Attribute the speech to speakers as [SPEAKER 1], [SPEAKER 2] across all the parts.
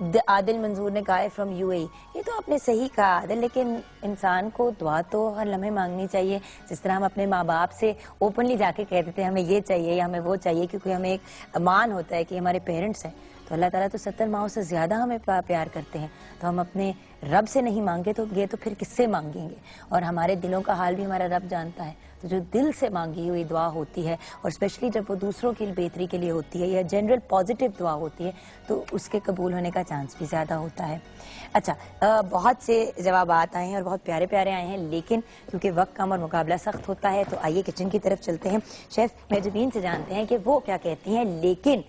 [SPEAKER 1] عادل منظور نے کہا ہے فرام UAE. یہ تو آپ نے صحیح کہا عادل, لیکن انسان کو دعا تو ہر لمحے مانگنی چاہیے. جس طرح ہم اپنے ماں باپ سے اوپنلی جا کے کہتے تھے ہمیں یہ چاہیے یا ہمیں وہ چاہیے, کیونکہ ہمیں ایک مان ہوتا ہے کہ ہمارے پیرنٹس ہیں, تو اللہ تعالیٰ تو 70 ماہوں سے زیادہ ہمیں پیار کرتے ہیں. تو ہم اپنے رب سے نہیں مانگے تو یہ تو پھر کس سے مانگیں گے؟ اور ہمارے دلوں کا حال بھی ہمارا رب جانتا ہے. تو جو دل سے مانگی ہوئی دعا ہوتی ہے, اور اسپیشلی جب وہ دوسروں کی بہتری کے لیے ہوتی ہے یا جنرل پازیٹیو دعا ہوتی ہے, تو اس کے قبول ہونے کا چانس بھی زیادہ ہوتا ہے. اچھا, بہت سے جوابات آئے ہیں اور بہت پیارے پیارے آئے ہیں, لیکن کیونکہ وقت کم اور مقابلہ سخت ہوتا ہے تو آئیے کچن کی طرف چلتے ہیں. شیف میجبین سے جانتے ہیں کہ وہ کیا کہتی ہیں, لیکن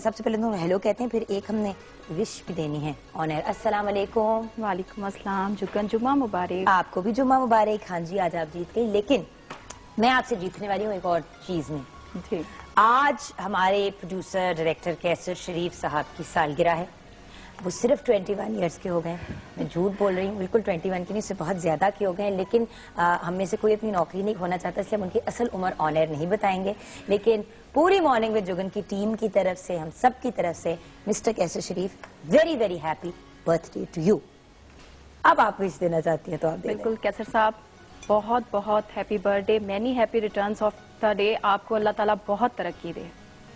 [SPEAKER 1] سب سے پہلے تو ہیلو کہتے ہیں, پھر ایک ہم نے وش بھی دینی ہے آن ایئر. السلام علیکم.
[SPEAKER 2] وعلیکم السلام. جمعہ مبارک.
[SPEAKER 1] آپ کو بھی جمعہ مبارک. ہاں جی, آج آپ جیت گئی, لیکن میں آپ سے جیتنے والی ہوں ایک اور چیز میں.
[SPEAKER 2] جی,
[SPEAKER 1] آج ہمارے پروڈیوسر ڈائریکٹر کیسر شریف صاحب کی سالگرہ ہے. وہ صرف 21 ایئرس کے ہو گئے ہیں. میں جھوٹ بول رہی ہوں, بالکل 21 کی نہیں, اس سے بہت زیادہ کے ہو گئے ہیں, لیکن ہم میں سے کوئی اپنی نوکری نہیں کھونا چاہتا, اس لیے ہم ان کی اصل عمر آن ایئر نہیں بتائیں گے. لیکن پوری مارننگ ود جگن کی ٹیم کی طرف سے, ہم سب کی طرف سے, mister Qaiser Sharif very very happy birthday to you یو. اب آپ وش دینا چاہتی ہیں تو آپ دے دیں.
[SPEAKER 2] بالکل کیسر صاحب, بہت بہت happy birthday day, many happy returns of the day. آپ کو اللہ تعالیٰ بہت ترقی دے.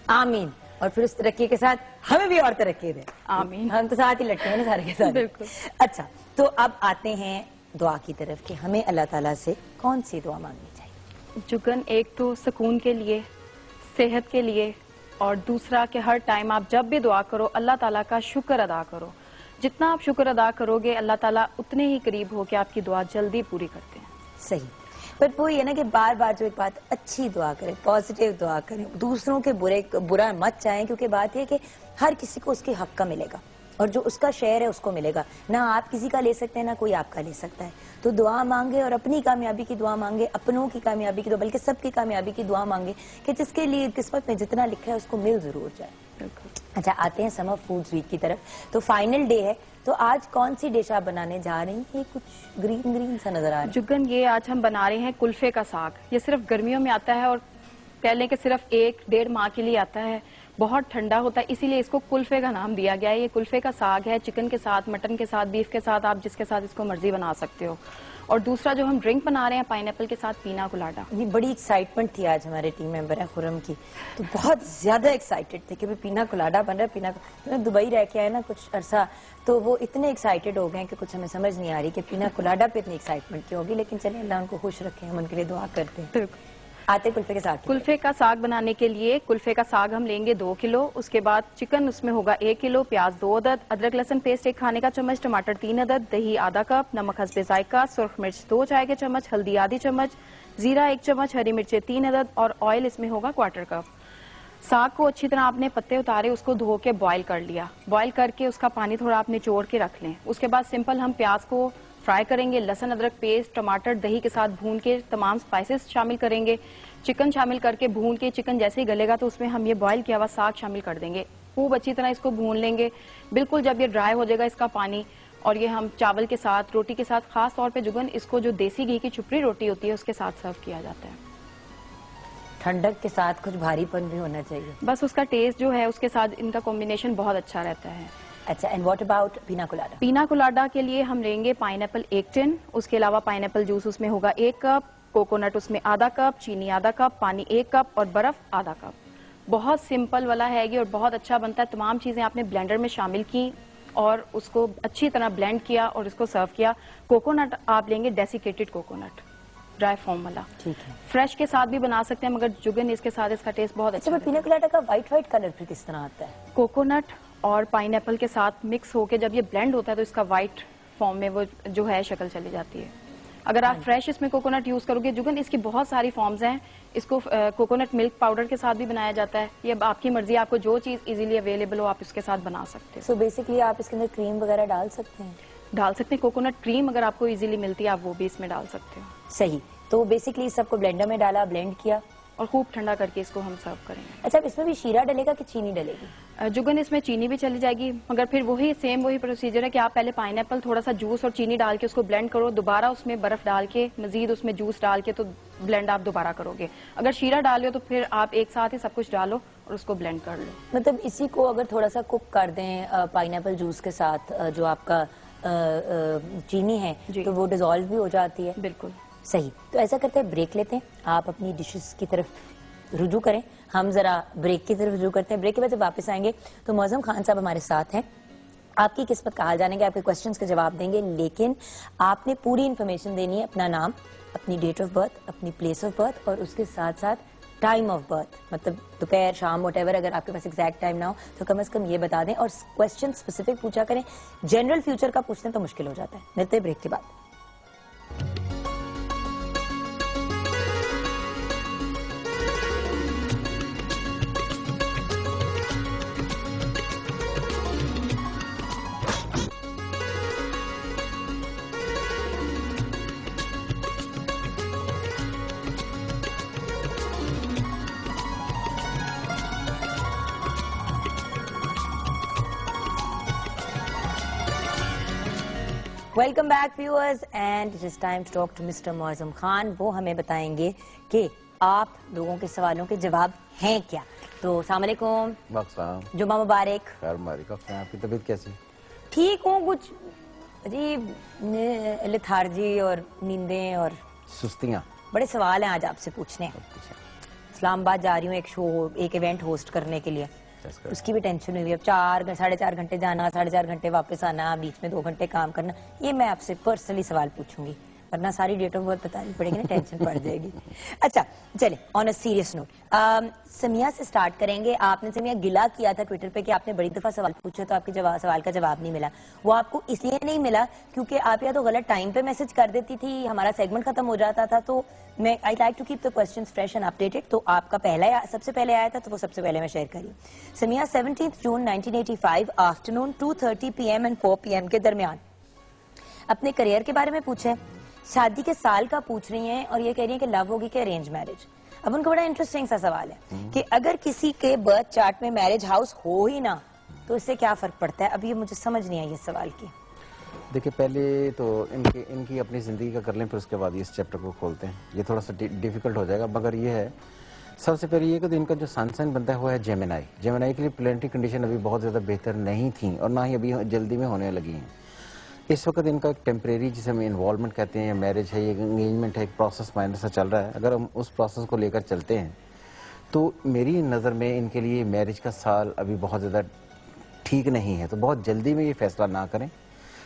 [SPEAKER 1] آمین. اور پھر اس ترقی کے ساتھ ہمیں بھی اور ترقی دے.
[SPEAKER 2] آمین.
[SPEAKER 1] ہم تو ساتھ ہی لٹکے ہیں نا سارے کے ساتھ.
[SPEAKER 2] بالکل.
[SPEAKER 1] اچھا, تو اب آتے ہیں دعا کی طرف کہ ہمیں اللہ تعالیٰ سے کون سی دعا مانگنی چاہیے.
[SPEAKER 2] جگن, ایک تو سکون کے لیے, صحت کے لیے, اور دوسرا کہ ہر ٹائم آپ جب بھی دعا کرو اللہ تعالیٰ کا شکر ادا کرو. جتنا آپ شکر ادا کرو گے اللہ تعالیٰ اتنے ہی قریب ہو کہ آپ کی دعا جلدی پوری کرتے ہیں.
[SPEAKER 1] صحیح. پر وہ یہ نا کہ بار بار جو ایک بات, اچھی دعا کریں, پازیٹیو دعا کریں, دوسروں کے برا مت چاہیں, کیونکہ بات یہ کہ ہر کسی کو اس کے حق کا ملے گا, اور جو اس کا شیئر ہے اس کو ملے گا. نہ آپ کسی کا لے سکتے ہیں, نہ کوئی آپ کا لے سکتا ہے. تو دعا مانگے اور اپنی کامیابی کی دعا مانگے, اپنوں کی کامیابی کی دعا, بلکہ سب کی کامیابی کی دعا مانگے کہ جس کے لیے قسمت میں جتنا لکھا ہے اس کو مل ضرور جائے. اچھا, آتے ہیں سمر فوڈز ویک کی طرف. تو فائنل ڈے ہے, تو آج کون سی ڈش آپ بنانے جا رہی ہیں؟ یہ کچھ گرین سا نظر آ رہا ہے.
[SPEAKER 2] جگن, یہ آج ہم بنا رہے ہیں کلفے کا ساگ. یہ صرف گرمیوں میں آتا ہے اور کہہ لیں کہ صرف 1-1.5 ماہ کے لیے آتا ہے. بہت ٹھنڈا ہوتا ہے, اسی لیے اس کو کلفے کا نام دیا گیا ہے. یہ کلفے کا ساگ ہے, چکن کے ساتھ, مٹن کے ساتھ, بیف کے ساتھ, آپ جس کے ساتھ اس کو مرضی بنا سکتے ہو. اور دوسرا جو ہم ڈرنک بنا رہے ہیں پائن ایپل کے ساتھ, پینا کولاڈا.
[SPEAKER 1] یہ بڑی ایکسائٹمنٹ تھی آج ہمارے ٹیم ممبر ہیں خرم کی, تو بہت زیادہ ایکسائٹڈ تھے کہ پینا کولاڈا بن رہا ہے. دبئی رہ کے آئے نا کچھ عرصہ, تو وہ اتنے ایکسائٹڈ ہو گئے کہ کچھ ہمیں سمجھ نہیں آ رہی کہ پینا کولاڈا پہ اتنی ایکسائٹمنٹ کیوں ہوگی. لیکن چلیں اللہ ان کو خوش رکھیں, ہم ان کے لیے دعا کرتے ہیں. آتے کلفے کے ساگ.
[SPEAKER 2] کلفے کا ساگ بنانے کے لیے کلفے کا ساگ ہم لیں گے 2 کلو. اس کے بعد چکن اس میں ہوگا 1 کلو, پیاز 2 عدد, ادرک لہسن پیسٹ 1 کھانے کا چمچ, ٹماٹر 3 عدد, دہی آدھا کپ, نمک حسب ذائقہ, سرخ مرچ 2 چائے کے چمچ, ہلدی آدھی چمچ, زیرہ 1 چمچ, ہری مرچیں 3 عدد, اور آئل اس میں ہوگا 1/4 کپ. ساگ کو اچھی طرح آپ نے پتے اتارے, اس کو دھو کے بوائل کر لیا. بوائل کر کے اس کا پانی تھوڑا آپ نے نچوڑ کے رکھ لیں. اس کے بعد سمپل ہم پیاز کو فرائی کریں گے, لہسن ادرک پیسٹ, ٹماٹر, دہی کے ساتھ بھون کے تمام سپائسز شامل کریں گے. چکن شامل کر کے بھون کے, چکن جیسے ہی گلے گا تو اس میں ہم یہ بوائل کیا ہوا ساگ شامل کر دیں گے. خوب اچھی طرح اس کو بھون لیں گے. بالکل جب یہ ڈرائی ہو جائے گا اس کا پانی, اور یہ ہم چاول کے ساتھ, روٹی کے ساتھ, خاص طور پہ جگن اس کو جو دیسی گھی کی چپڑی روٹی ہوتی ہے اس کے ساتھ سرو کیا جاتا ہے.
[SPEAKER 1] ٹھنڈک کے ساتھ کچھ بھاری پن بھی ہونا چاہیے.
[SPEAKER 2] بس اس کا ٹیسٹ جو ہے اس کے ساتھ ان کا کمبینیشن بہت اچھا رہتا ہے.
[SPEAKER 1] اچھا, اینڈ واٹ اباؤٹ پینا کولاڈا؟
[SPEAKER 2] پینا کولاڈا کے لیے ہم لیں گے پائن ایپل 1 ٹن. اس کے علاوہ پائن ایپل جوس اس میں ہوگا 1 کپ, کوکونٹ اس میں آدھا کپ, چینی آدھا کپ, پانی 1 کپ, اور برف آدھا کپ. بہت سمپل والا ہے یہ اور بہت اچھا بنتا ہے. تمام چیزیں آپ نے بلینڈر میں شامل کی اور اس کو اچھی طرح بلینڈ کیا اور اس کو سرو کیا. کوکونٹ آپ لیں گے ڈیسیکیٹڈ کوکونٹ, ڈرائی فارم والا.
[SPEAKER 1] ٹھیک ہے.
[SPEAKER 2] فریش کے ساتھ بھی بنا سکتے ہیں, مگر جگن اس کے ساتھ اس کا ٹیسٹ بہت اچھا.
[SPEAKER 1] پینا کولاڈا کا وائٹ کلر پھر کس طرح آتا ہے؟
[SPEAKER 2] کوکونٹ اور پائن ایپل کے ساتھ مکس ہو کے جب یہ بلینڈ ہوتا ہے تو اس کا وائٹ فارم میں وہ جو ہے شکل چلی جاتی ہے. اگر آپ فریش اس میں کوکونٹ یوز کرو گے, جگن اس کی بہت ساری فارمز ہیں. اس کو کوکونٹ ملک پاؤڈر کے ساتھ بھی بنایا جاتا ہے. یہ اب آپ کی مرضی, آپ کو جو چیز ایزیلی اویلیبل ہو آپ اس کے ساتھ بنا سکتے ہیں.
[SPEAKER 1] سو بیسکلی آپ اس کے اندر کریم وغیرہ ڈال سکتے ہیں؟
[SPEAKER 2] ڈال سکتے ہیں. کوکونٹ کریم اگر آپ کو ایزیلی ملتی ہے آپ وہ بھی اس میں ڈال سکتے ہو.
[SPEAKER 1] صحیح. تو بیسکلی سب کو بلینڈر میں ڈالا, بلینڈ کیا,
[SPEAKER 2] اور خوب ٹھنڈا کر کے اس کو ہم سرو کریں گے.
[SPEAKER 1] اچھا, اس میں بھی شیرہ ڈلے گا کہ چینی ڈلے گی؟
[SPEAKER 2] جگن اس میں چینی بھی چلی جائے گی, مگر پھر وہی پروسیجر ہے کہ آپ پہلے پائن ایپل تھوڑا سا جوس اور چینی ڈال کے اس کو بلینڈ کرو, دوبارہ اس میں برف ڈال کے مزید اس میں جوس ڈال کے تو بلینڈ آپ دوبارہ کرو گے. اگر شیرہ ڈالو تو پھر آپ ایک ساتھ ہی سب کچھ ڈالو اور اس کو بلینڈ کر لیں.
[SPEAKER 1] مطلب اسی کو اگر تھوڑا سا کوک کر دیں پائنیپل جوس کے ساتھ جو آپ کا چینی ہے تو وہ ڈیزالو بھی ہو جاتی ہے.
[SPEAKER 2] بالکل
[SPEAKER 1] صحیح. تو ایسا کرتے ہیں بریک لیتے ہیں, آپ اپنی ڈشز کی طرف رجوع کریں, ہم ذرا بریک کی طرف رجوع کرتے ہیں. بریک کے بعد جب واپس آئیں گے تو معظم خان صاحب ہمارے ساتھ ہیں, آپ کی قسمت کا حال جانیں گے, آپ کے کوسچنز کے جواب دیں گے, لیکن آپ نے پوری انفارمیشن دینی ہے, اپنا نام, اپنی ڈیٹ آف برتھ, اپنی پلیس آف برتھ اور اس کے ساتھ ساتھ ٹائم آف برتھ, مطلب دوپہر شام وٹ ایور, اگر آپ کے پاس ایگزیکٹ ٹائم نہ ہو تو کم از کم یہ بتا دیں, اور کوسچن اسپیسیفک پوچھا کریں. جنرل فیوچر کا پوچھتے ہیں تو مشکل ہو جاتا ہے. ملتے ہیں بریک کے بعد. Welcome back viewers, and it is time to talk to Mister Moazzam Khan. وہ ہمیں بتائیں گے کہ آپ لوگوں کے سوالوں کے جواب ہیں کیا. تو السلام علیکم. جمعہ مبارک.
[SPEAKER 3] خیر مبارک. آپ کی طبیعت کیسی؟
[SPEAKER 1] ٹھیک ہوں, کچھ عجیب لتھارجی اور نیندیں اور
[SPEAKER 3] سستیاں.
[SPEAKER 1] بڑے سوال ہیں آج آپ سے پوچھنے. اسلام آباد جا رہی ہوں ایک ایونٹ ہوسٹ کرنے کے لیے, اس کی بھی ٹینشن ہوئی. اب 4.5 گھنٹے جانا, 4.5 گھنٹے واپس آنا, بیچ میں 2 گھنٹے کام کرنا. یہ میں آپ سے پرسنلی سوال پوچھوں گی, ورنہ ساری ڈیٹ آف برتھ بتانی پڑے گی نا, ٹینشن پڑ جائے گی. اچھا چلیں, آن اے سیریس نوٹ, سمیہ سے سٹارٹ کریں گے. آپ نے سمیہ گلا کیا تھا ٹویٹر پہ کہ آپ نے بڑی دفعہ سوال پوچھا تو آپ کے سوال کا جواب نہیں ملا. وہ آپ کو اس لیے نہیں ملا کیونکہ آپ یا تو غلط ٹائم پہ میسج کر دیتی تھی, ہمارا سیگمنٹ ختم ہو جاتا تھا. تو میں I like to keep the questions fresh and updated. تو آپ کا پہلا سب سے پہلے آیا تھا تو وہ سب سے پہلے میں شیئر کری. سمیہ 17 جون 1985 آفٹرنون 2:30 PM اینڈ 4 PM کے درمیان اپنے کریئر کے بارے میں پوچھے, شادی کے سال کا پوچھ رہی ہیں, اور یہ کہہ رہی ہیں کہ لو ہوگی کہ ارینج میرج. اب ان کا بڑا انٹرسٹنگ سا سوال ہے کہ اگر کسی کے برتھ چارٹ میں میرج ہاؤس ہو ہی نہ تو اس سے کیا فرق پڑتا ہے. اب یہ مجھے سمجھ نہیں آئی اس سوال کی.
[SPEAKER 3] دیکھیں پہلے تو ان کی اپنی زندگی کا کر لیں, پھر اس کے بعد اس چیپٹر کو کھولتے ہیں. یہ تھوڑا سا ڈیفیکلٹ ہو جائے گا, مگر یہ ہے سب سے پہلے یہ کہ ان کا جو سن سائن بنتا ہے وہ ہے جیمنائی. جیمنائی کے لیے پلانٹری کنڈیشن ابھی بہت زیادہ بہتر نہیں تھیں, اور نہ ہی ابھی جلدی میں ہونے لگی ہیں. اس وقت ان کا ایک ٹیمپریری جسے ہم انوالومنٹ کہتے ہیں, یا میرج ہے, یہ انگیجمنٹ ہے, ایک پروسیس مائنڈ سے چل رہا ہے. اگر ہم اس پروسیس کو لے کر چلتے ہیں تو میری نظر میں ان کے لیے میرج کا سال ابھی بہت زیادہ ٹھیک نہیں ہے. تو بہت جلدی میں یہ فیصلہ نہ کریں.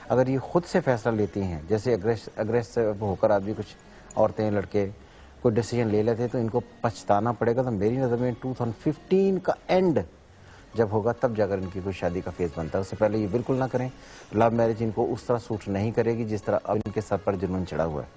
[SPEAKER 3] اگر یہ خود سے فیصلہ لیتی ہیں, جیسے اگریسو ہو کر آدمی, کچھ عورتیں لڑکے کوئی ڈیسیجن لے لیتے ہیں تو ان کو پچھتانا پڑے گا. تو میری نظر میں 2015 کا اینڈ جب ہوگا تب جا کر ان کی کوئی شادی کا فیز بنتا ہے. اس سے پہلے یہ بالکل نہ کریں. لو میرج ان کو اس طرح سوٹ نہیں کرے گی جس طرح اب ان کے سر پر جنون چڑھا ہوا ہے.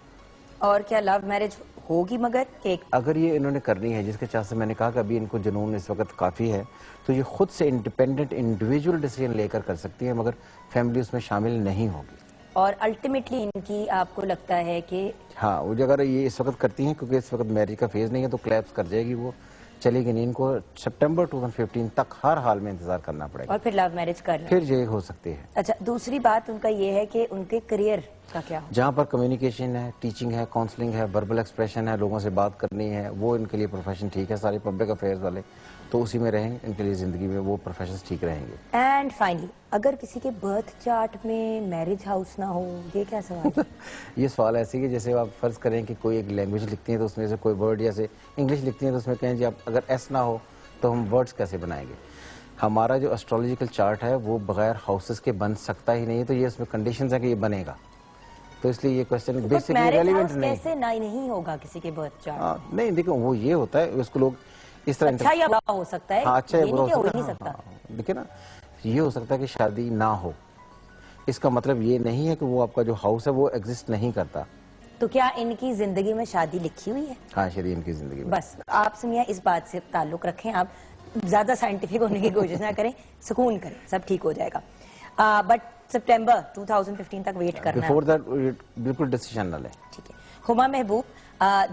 [SPEAKER 1] اور کیا لو میرج ہوگی مگر
[SPEAKER 3] اگر یہ انہوں نے کرنی ہے, جس کے چاہ سے میں نے کہا کہ ابھی ان کو جنون اس وقت کافی ہے, تو یہ خود سے انڈیپینڈنٹ انڈیویجول ڈیسیجن لے کر سکتی ہیں, مگر فیملی اس میں شامل نہیں ہوگی.
[SPEAKER 1] اور الٹیمیٹلی ان کی آپ کو لگتا ہے کہ
[SPEAKER 3] ہاں, وہ اگر یہ اس وقت کرتی ہیں, کیونکہ اس وقت میرج کا فیز نہیں ہے, تو کلیپس کر جائے گی, وہ چلے گی نہیں. ان کو سپٹمبر 2015 تک ہر حال میں انتظار کرنا پڑے گا,
[SPEAKER 1] اور پھر لو میرج کر لیں,
[SPEAKER 3] پھر یہ ہو سکتی ہے.
[SPEAKER 1] اچھا, دوسری بات ان کا یہ ہے کہ ان کے کریئر کا کیا ہو,
[SPEAKER 3] جہاں پر کمیونیکیشن ہے, ٹیچنگ ہے, کاؤنسلنگ ہے, وربل ایکسپریشن ہے, لوگوں سے بات کرنی ہے, وہ ان کے لیے پروفیشن ٹھیک ہے. سارے پبلک افیئرز والے تو اسی میں رہیں, ان کے لیے زندگی میں وہ پروفیشنز ٹھیک رہیں گے.
[SPEAKER 1] اینڈ فائنلی اگر کسی کے برتھ چارٹ میں میرج ہاؤس نہ ہو, یہ کیا سوال ہے؟
[SPEAKER 3] یہ سوال ایسے کہ جیسے آپ فرض کریں کہ کوئی ایک لینگویج لکھتی ہیں تو اس میں سے کوئی ورڈ, جیسے انگلش لکھتی ہیں تو اس میں کہیں جی آپ اگر ایس نہ ہو تو ہم ورڈز کیسے بنائیں گے. ہمارا جو اسٹرالوجیکل چارٹ ہے وہ بغیر ہاؤسز کے بن سکتا ہی نہیں ہے, تو یہ اس میں کنڈیشنز ہیں کہ یہ بنے گا. تو اس لیے یہ کوشچن بیسکلی ریلیونٹ نہیں.
[SPEAKER 1] کیسے نہیں ہوگا کسی کے برتھ چارٹ؟
[SPEAKER 3] نہیں دیکھیں, وہ یہ ہوتا ہے اس کو لوگ اس طرح
[SPEAKER 1] اچھا یا برا ہو سکتا ہے,
[SPEAKER 3] اچھا یا برا
[SPEAKER 1] ہو نہیں سکتا.
[SPEAKER 3] دیکھیں نا, یہ ہو سکتا ہے کہ شادی نہ ہو, اس کا مطلب یہ نہیں ہے کہ وہ آپ کا جو ہاؤس ہے وہ ایگزسٹ نہیں کرتا.
[SPEAKER 1] تو کیا ان کی زندگی میں شادی لکھی ہوئی ہے؟
[SPEAKER 3] ہاں, شادی ان کی زندگی میں.
[SPEAKER 1] بس آپ سمیہ اس بات سے تعلق رکھیں, آپ زیادہ سائنٹیفک ہونے کی کوشش نہ کریں, سکون کریں, سب ٹھیک ہو جائے گا. بٹ سپٹمبر 2015 تک ویٹ کرنا ہے.
[SPEAKER 3] بیفور دیٹ بالکل ڈیسیژن نہ لیں.
[SPEAKER 1] ٹھیک ہے. ہما محبوب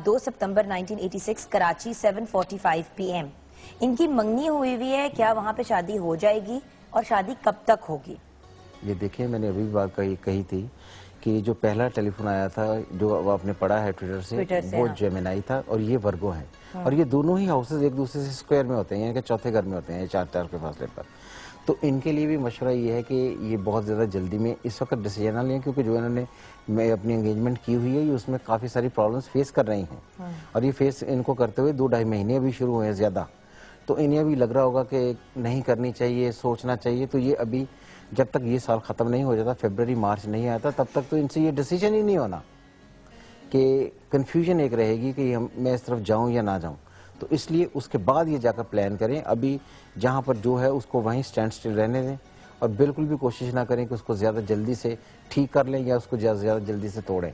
[SPEAKER 1] 2 سپتمبر 1986 کراچی 7:45 PM. ان کی منگنی ہوئی ہے, کیا وہاں پہ شادی ہو جائے گی اور شادی کب تک ہوگی؟
[SPEAKER 3] یہ دیکھیں, میں نے ابھی بات کہی تھی کہ جو پہلا ٹیلی فون آیا تھا جو آپ نے پڑھا ہے ٹویٹر سے وہ جیمنائی تھا اور یہ ورگو ہیں، اور یہ دونوں ہی ہاؤسز ایک دوسرے سے اسکوائر میں ہوتے ہیں، یعنی کہ چوتھے گھر میں ہوتے ہیں 4 کے فاصلے پر. تو ان کے لیے بھی مشورہ یہ ہے کہ یہ بہت زیادہ جلدی میں اس وقت ڈیسیجن نہ لیں، کیونکہ جو انہوں نے اپنی انگیجمنٹ کی ہوئی ہے یہ اس میں کافی ساری پرابلمس فیس کر رہی ہیں، اور یہ فیس ان کو کرتے ہوئے 2-2.5 مہینے ابھی شروع ہوئے ہیں زیادہ. تو انہیں ابھی لگ رہا ہوگا کہ نہیں کرنی چاہیے، سوچنا چاہیے. تو یہ ابھی جب تک یہ سال ختم نہیں ہو جاتا، فیبرری مارچ نہیں آتا، تب تک تو ان سے یہ ڈیسیجن ہی نہیں ہونا، کہ کنفیوژن ایک رہے گی کہ میں اس طرف جاؤں یا نہ جاؤں. تو اس لیے اس کے بعد یہ جا کر پلان کریں. ابھی جہاں پر جو ہے اس کو وہیں سٹینڈ سٹل رہنے دیں، اور بالکل بھی کوشش نہ کریں کہ اس کو زیادہ جلدی سے ٹھیک کر لیں یا اس کو زیادہ جلدی سے توڑیں.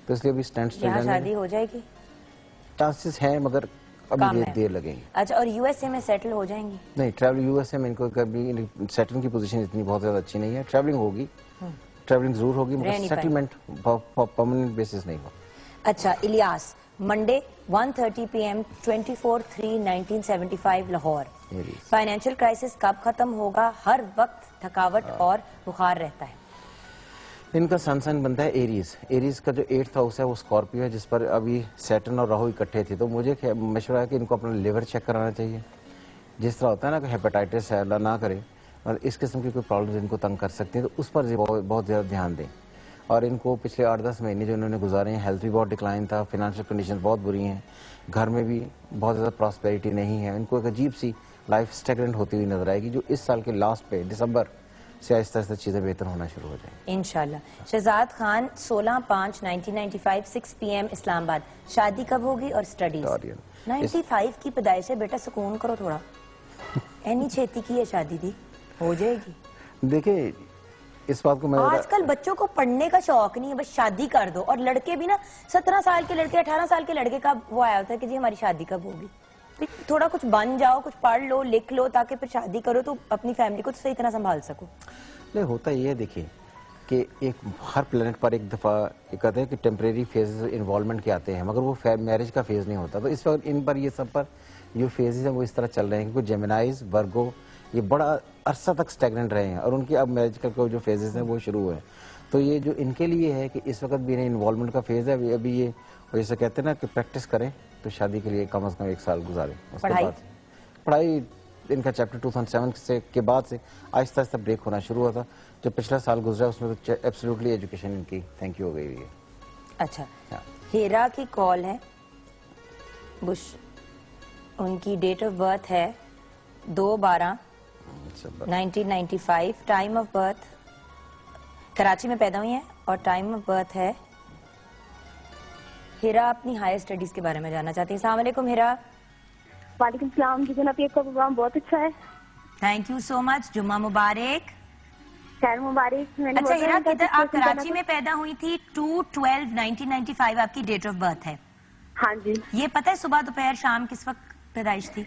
[SPEAKER 3] تو اس لیے ابھی سٹینڈ سٹل رہنے دیں.
[SPEAKER 1] شادی ہو جائے گی؟
[SPEAKER 3] چانسز ہیں مگر ابھی دیر لگیں گی.
[SPEAKER 1] اچھا، اور یو ایس اے میں سیٹل ہو جائیں گی؟
[SPEAKER 3] نہیں، ٹریول یو ایس اے میں ان کو کبھی سیٹلنگ کی پوزیشن اتنی بہت زیادہ اچھی نہیں ہے. ٹریولنگ ہوگی، ٹریولنگ ضرور ہوگی، مگر سیٹلمنٹ پرماننٹ بیسس نہیں ہوگا.
[SPEAKER 1] اچھا Ilyas, Monday 1:30 PM 24/3/1975 Lahore. Financial crisis کب ختم ہوگا؟ ہر وقت تھکاوٹ اور بخار رہتا ہے.
[SPEAKER 3] ان کا سن سائن بنتا ہے ایریز. ایریز کا جو 8th ہاؤس ہے وہ اسکارپیو ہے، جس پر ابھی سیٹرن اور راہو اکٹھے تھے. تو مجھے مشورہ ہے کہ ان کو اپنا لیور چیک کرانا چاہیے. جس طرح ہوتا ہے نا کہ ہیپاٹائٹس ہے، اللہ نہ کرے، اور اس قسم کی کوئی پرابلمز ان کو تنگ کر سکتی ہیں، تو اس پر بہت زیادہ دھیان دیں. اور ان کو پچھلے 8-10 مہینے جو انہوں نے گزارے ہیں، ہیلتھ بھی بہت ڈکلائن تھا، فائنینشیل کنڈیشن بہت بری ہیں، گھر میں بھی بہت زیادہ پراسپیرٹی نہیں ہے. ان کو ایک عجیب سی لائف اسٹیگنٹ ہوتی ہوئی نظر آئے گی، جو اس سال کے لاسٹ پہ دسمبر سے آہستہ آہستہ چیزیں بہتر ہونا شروع ہو جائیں.
[SPEAKER 1] انشاءاللہ. شہزاد خان 16/5/1995 6 PM اسلام آباد. شادی کب ہوگی اور سٹڈیز؟ 95 کی پیدائش ہے بیٹا، سکون کرو تھوڑا. اینی چھیتی کی ہے شادی دی، ہو جائے گی.
[SPEAKER 3] دیکھیں اس بات کو میں
[SPEAKER 1] آج کل بچوں کو پڑھنے کا شوق نہیں ہے، بس شادی کر دو. اور لڑکے بھی نا 17 سال کے لڑکے 18 سال کے لڑکے کا وہ آیا ہوتا ہے کہ جی ہماری شادی کب ہوگی. تھوڑا کچھ بن جاؤ، کچھ پڑھ لو، لکھ لو، تاکہ پھر شادی کرو تو اپنی فیملی کو تو صحیح طرح سنبھال سکو.
[SPEAKER 3] نہیں، ہوتا یہ ہے دیکھیں کہ ایک ہر پلانٹ پر ایک دفعہ کہتے ہیں کہ ٹیمپریری فیزز انوالومنٹ کے آتے ہیں، مگر وہ میرج کا فیز نہیں ہوتا. تو اس وقت ان پر یہ سب پر جو فیزز ہیں وہ اس طرح چل رہے ہیں، کیونکہ جیمنائز ورگو یہ بڑا عرصہ تک سٹیگننٹ رہے ہیں، اور ان کی اب میرج کا جو فیزز ہیں وہ شروع ہوئے ہیں. تو یہ جو ان کے لیے ہے کہ اس وقت بھی انہیں انوالومنٹ کا فیز ہے. ابھی یہ جیسے کہتے ہیں نا کہ پریکٹس کریں، تو شادی کے لیے کم از کم 1 سال گزاریں. اس کے بعد پڑھائی ان کا چیپٹر 2007 کے بعد سے آہستہ آہستہ بریک ہونا شروع ہوا تھا. جو پچھلا سال گزرا اس میں تو ایبسلیوٹلی ایجوکیشن ان کی تھینک یو ہو گئی ہے.
[SPEAKER 1] اچھا، ہیرا کی کال ہے بش، ان کی ڈیٹ آف برتھ ہے 2/12/1995. ٹائم آف برتھ کراچی میں پیدا ہوئی ہیں، اور ٹائم آف برتھ ہے. ہیرا اپنی ہائر اسٹڈیز کے بارے میں جاننا چاہتی ہیں. السلام علیکم ہیرا.
[SPEAKER 4] وعلیکم السلام جی جناب، آپ کا پروگرام بہت اچھا ہے.
[SPEAKER 1] تھینک یو سو مچ. جمعہ مبارک.
[SPEAKER 4] خیر مبارک.
[SPEAKER 1] اچھا ہیرا، آپ کراچی میں پیدا ہوئی تھی 2/12/1995 آپ کی ڈیٹ آف برتھ ہے.
[SPEAKER 4] ہاں جی.
[SPEAKER 1] یہ پتہ ہے صبح دوپہر شام کس وقت پیدائش تھی؟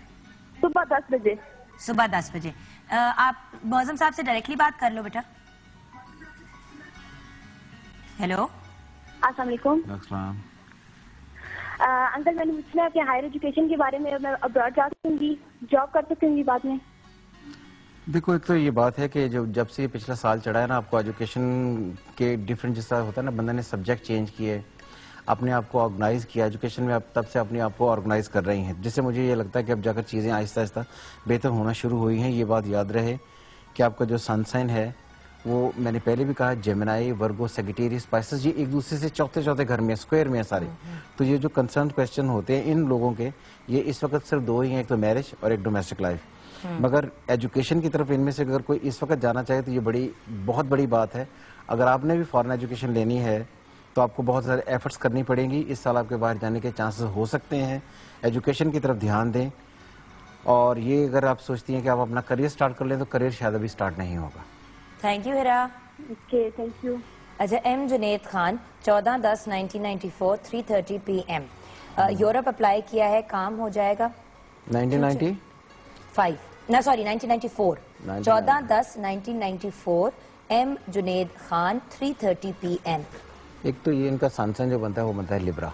[SPEAKER 4] صبح 10 بجے.
[SPEAKER 1] صبح 10 بجے. آپ معظم صاحب سے ڈائریکٹلی بات کر لو بیٹا. ہیلو،
[SPEAKER 4] السلام علیکم.
[SPEAKER 3] السلام.
[SPEAKER 4] انکل میں نے پوچھنا ہے کہ ہائر ایجوکیشن کے بارے میں میں ابراڈ جا سکوں گی، جاب کر سکوں گی بعد میں؟
[SPEAKER 3] دیکھو ایک تو یہ بات ہے کہ جب سے یہ پچھلا سال چڑھا ہے نا، آپ کو ایجوکیشن کے ڈفرینٹ جس طرح ہوتا ہے نا، بندہ نے سبجیکٹ چینج کیے، اپنے آپ کو آرگنائز کیا ایجوکیشن میں، اب تب سے اپنے آپ کو آرگنائز کر رہی ہیں، جس سے مجھے یہ لگتا ہے کہ اب جا کر چیزیں آہستہ آہستہ بہتر ہونا شروع ہوئی ہیں. یہ بات یاد رہے کہ آپ کا جو سن سائن ہے وہ میں نے پہلے بھی کہا، جیمنائی ورگو سیگیٹیریس اسپائسز، یہ ایک دوسرے سے چوتھے گھر میں اسکوائر میں ہیں سارے. تو یہ جو کنسرن کویسچن ہوتے ہیں ان لوگوں کے، یہ اس وقت صرف 2 ہی ہیں، ایک تو میرج اور ایک ڈومیسٹک لائف. مگر ایجوکیشن کی طرف ان میں سے اگر کوئی اس وقت جانا چاہے تو یہ بہت بڑی بات ہے. اگر آپ نے بھی فارن ایجوکیشن لینی ہے تو آپ کو بہت زیادہ ایفرٹس کرنی پڑیں گی. اس سال آپ کے باہر جانے کے چانسز ہو سکتے ہیں. ایجوکیشن کی طرف دھیان دیں، اور یہ اگر آپ سوچتی ہیں کہ آپ اپنا کریئر سٹارٹ کر لیں تو کریئر شاید ابھی سٹارٹ نہیں ہوگا.
[SPEAKER 1] Thank you Heera.
[SPEAKER 4] Okay, thank you.
[SPEAKER 1] اچھا، M Junaid Khan 14/10/1994 3:30 PM. Europe apply کیا ہے، کام ہو جائے گا؟
[SPEAKER 3] 1995
[SPEAKER 1] نہ sorry 1994. 14/10/1994 M Junaid Khan 3:30 PM.
[SPEAKER 3] ایک تو یہ ان کا سنسن جو بنتا ہے وہ بنتا ہے لبرا.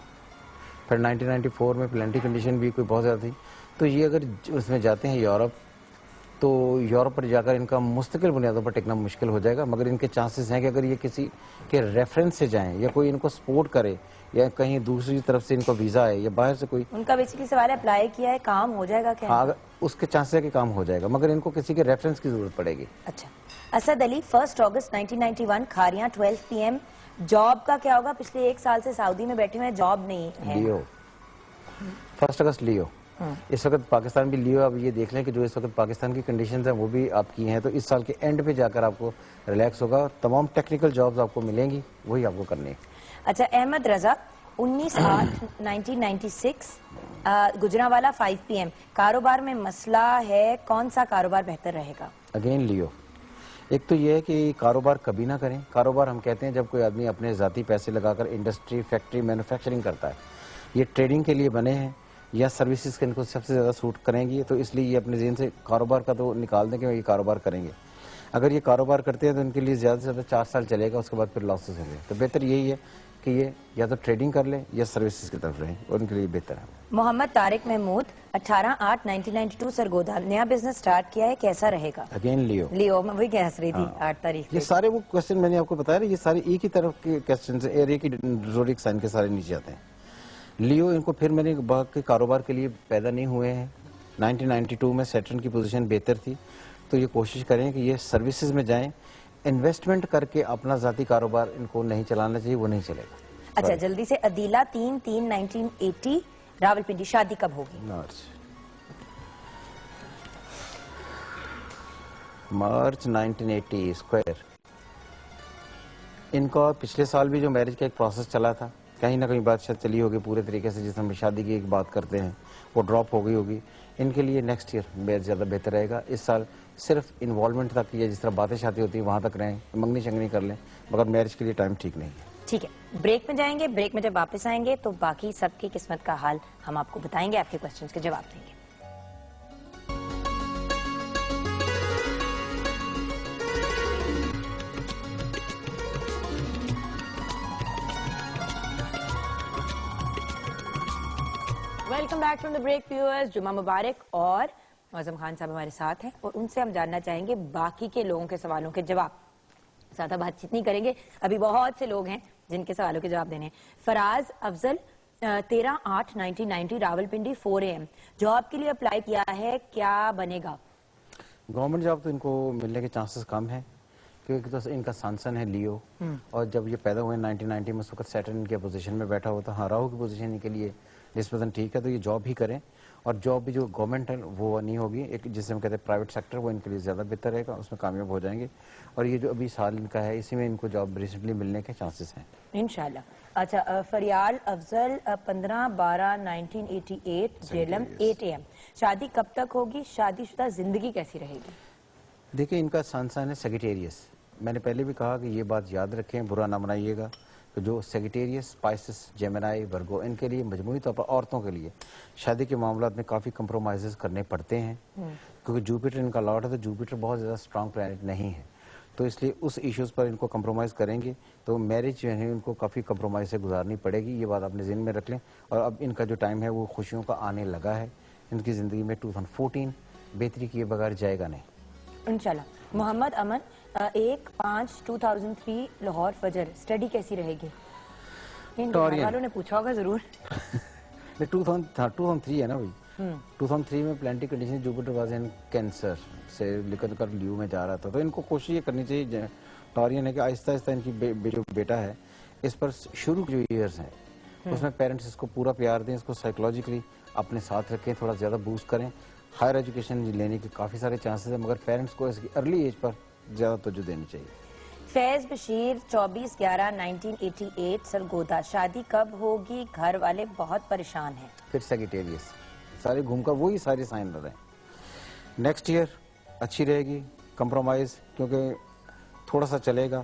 [SPEAKER 3] پھر 1994 میں پلانٹی کنڈیشن بھی کوئی بہت زیادہ تھی. تو یہ اگر اس میں جاتے ہیں یورپ تو یورپ پر جا کر ان کا مستقل بنیادوں پر ٹکنا مشکل ہو جائے گا، مگر ان کے چانسز ہیں کہ اگر یہ کسی کے ریفرنس سے جائیں یا کوئی ان کو سپورٹ کرے یا کہیں دوسری طرف سے ان کو ویزا ہے یا باہر سے کوئی،
[SPEAKER 1] ان کا بیسیکلی سوال ہے اپلائی کیا ہے کام ہو جائے گا کیا؟
[SPEAKER 3] ہاں اس کے چانسز ہے کہ کام ہو جائے گا، مگر ان کو کسی کے ریفرنس کی ضرورت پڑے گی۔
[SPEAKER 1] اچھا، اسد علی 1 اگست 1991 کھاریاں 12 PM، جاب کا کیا ہوگا؟ پچھلے 1 سال سے سعودی میں بیٹھے ہوئے، جاب نہیں ہے۔
[SPEAKER 3] لیو 1 اگست لیو، اس وقت پاکستان بھی لیو۔ اب یہ دیکھ لیں کہ جو اس وقت پاکستان کی کنڈیشنز ہیں وہ بھی آپ کی ہیں، تو اس سال کے اینڈ پہ جا کر آپ کو ریلیکس ہوگا، تمام ٹیکنیکل جابز آپ کو ملیں گی، وہی آپ کو کرنی ہے۔
[SPEAKER 1] اچھا، احمد رضا 19/8/1996 گجرانوالا 5 PM، کاروبار میں مسئلہ ہے، کون سا کاروبار بہتر رہے گا؟
[SPEAKER 3] اگین لیو، ایک تو یہ ہے کہ کاروبار کبھی نہ کریں۔ کاروبار ہم کہتے ہیں جب کوئی آدمی اپنے ذاتی پیسے لگا کر انڈسٹری، فیکٹری، مینوفیکچرنگ کرتا ہے، یہ ٹریڈنگ کے لیے بنے ہیں یا سروسز کے ان کو سب سے زیادہ سوٹ کریں گی، تو اس لیے یہ اپنے ذہن سے کاروبار کا تو نکال دیں کہ یہ کاروبار کریں گے۔ اگر یہ کاروبار کرتے ہیں تو ان کے لیے زیادہ سے زیادہ 4 سال چلے گا، اس کے بعد پھر لاسز ہوں گے، تو بہتر یہی ہے کہ یہ یا تو ٹریڈنگ کر لیں یا سروسز کی طرف رہیں، اور ان کے لیے بہتر ہے۔
[SPEAKER 1] محمد طارق محمود 18/8/1992 سرگودا، نیا بزنس سٹارٹ کیا ہے، کیسا رہے گا؟
[SPEAKER 3] اگین لیو،
[SPEAKER 1] لیو، میں وہی کہہ رہی تھی 8 تاریخ
[SPEAKER 3] یہ سارے وہ کوشچن میں نے آپ کو بتایا نا، یہ سارے ایک ہی طرف کے کوشچن ہیں، ایک ہی زوڈک سائن کے سارے نیچے آتے ہیں۔ لیو ان کو پھر میں نے باقی کاروبار کے لیے پیدا نہیں ہوئے ہیں، 1992 میں سیٹرن کی پوزیشن بہتر تھی، تو یہ کوشش کریں کہ یہ سروسز میں جائیں، انویسٹمنٹ کر کے اپنا ذاتی کاروبار ان کو نہیں چلانا چاہیے، وہ نہیں چلے گا۔
[SPEAKER 1] اچھا، جلدی سے عدیلہ 3/3/1980 راولپنڈی، شادی کب ہوگی؟
[SPEAKER 3] مارچ 1980 اسکوائر۔ ان کا پچھلے سال بھی جو میرج کا ایک پروسیس چلا تھا، کہیں نہ کہیں بات شاید چلی ہوگی پورے طریقے سے، جس میں شادی کی ایک بات کرتے ہیں وہ ڈراپ ہو گئی ہوگی۔ ان کے لیے نیکسٹ ایئر میرج زیادہ بہتر رہے گا۔ اس سال صرف انوالومنٹ تک یا جس طرح باتیں شادی ہوتی ہیں وہاں تک رہیں، منگنی شنگنی کر لیں، مگر میرج کے لیے ٹائم ٹھیک نہیں ہے۔
[SPEAKER 1] ٹھیک ہے، بریک میں جائیں گے، بریک میں جب واپس آئیں گے تو باقی سب کی قسمت کا حال ہم آپ کو بتائیں گے، آپ کے کوسچنز کے جواب دیں گے۔ Welcome back from the break viewers, جمعہ مبارک، اور معظم خان صاحب ہمارے ساتھ ہیں اور ان سے ہم جاننا چاہیں گے باقی کے لوگوں کے سوالوں کے جواب۔ زیادہ بات چیت نہیں کریں گے، ابھی بہت سے لوگ ہیں جن کے سوالوں کے جواب دینے ہیں۔ فراز افضل 13/8/1990 راولپنڈی 4 AM، جاب کے لیے اپلائی کیا ہے، کیا بنے گا؟
[SPEAKER 3] گورنمنٹ جاب تو ان کو ملنے کے چانسز کم ہیں، کیونکہ تو ان کا سانسن ہے لیو، اور جب یہ پیدا ہوئے 1990 میں اس وقت سیٹرن کی پوزیشن میں بیٹھا ہوا تھا، ہاں راہو کی پوزیشن کے لیے نسبتاً ٹھیک ہے، تو یہ جاب ہی کریں، اور جاب بھی جو گورنمنٹ ہے وہ نہیں ہوگی، ایک جسے ہم کہتے ہیں پرائیویٹ سیکٹر، وہ ان کے لیے زیادہ بہتر رہے گا، اس میں کامیاب ہو جائیں گے، اور یہ جو ابھی سال ان کا ہے اسی میں ان کو جاب ریسنٹلی ملنے کے چانسز ہیں
[SPEAKER 1] انشاءاللہ۔ اچھا، فریال افضل 15/12/1988 جیلم 8 AM، شادی کب تک ہوگی، شادی شدہ زندگی کیسی رہے گی؟
[SPEAKER 3] دیکھیں ان کا سانسن ہے سیگیٹیریس، میں نے پہلے بھی کہا کہ یہ بات یاد رکھیں، برا نہ منائیے گا، کہ جو سیگیٹیریس، اسپائسس، جیمنائی، ورگو، ان کے لیے مجموعی طور پر عورتوں کے لیے شادی کے معاملات میں کافی کمپرومائزز کرنے پڑتے ہیں، کیونکہ جوپیٹر ان کا لاٹ ہے، تو جوپیٹر بہت زیادہ اسٹرانگ پلانٹ نہیں ہے، تو اس لیے اس ایشوز پر ان کو کمپرومائز کریں گے تو میرج جو ہے ان کو کافی کمپرومائز سے گزارنی پڑے گی، یہ بات اپنے ذہن میں رکھ لیں، اور اب ان کا جو ٹائم ہے وہ خوشیوں کا آنے لگا ہے، ان کی زندگی میں 2014 بہتری کیے بغیر جائے گا نہیں
[SPEAKER 1] انشاءاللہ۔ محمد امن 1/5/2003 لاہور فجر، اسٹڈی کیسی رہے گی؟ ان گھر والوں نے پوچھا ہوگا ضرور۔
[SPEAKER 3] 2003 ہے نا بھائی، 2003 میں plenty condition Jupiter was in cancer سے نکل کر لیو میں جا رہا تھا، تو ان کو کوشش یہ کرنی چاہیے ٹورین ہے کہ آہستہ آہستہ ان کی جو بیٹا ہے اس پر شروع جو ایئرز ہیں اس میں پیرنٹس اس کو پورا پیار دیں، اس کو سائیکولوجیکلی اپنے ساتھ رکھیں، تھوڑا زیادہ بوسٹ کریں، ہائر ایجوکیشن لینے کے کافی سارے چانسز ہیں، مگر پیرنٹس کو اس کی ارلی ایج پر زیادہ توجہ دینی چاہیے۔
[SPEAKER 1] فیض بشیر 24/11/1988 سرگودا، شادی کب ہوگی، گھر والے بہت پریشان ہیں؟
[SPEAKER 3] پھر سیگیٹیریس، سارے گھوم کر وہی سارے سائن رہے ہیں۔ نیکسٹ ایئر اچھی رہے گی، کمپرومائز کیونکہ تھوڑا سا چلے گا،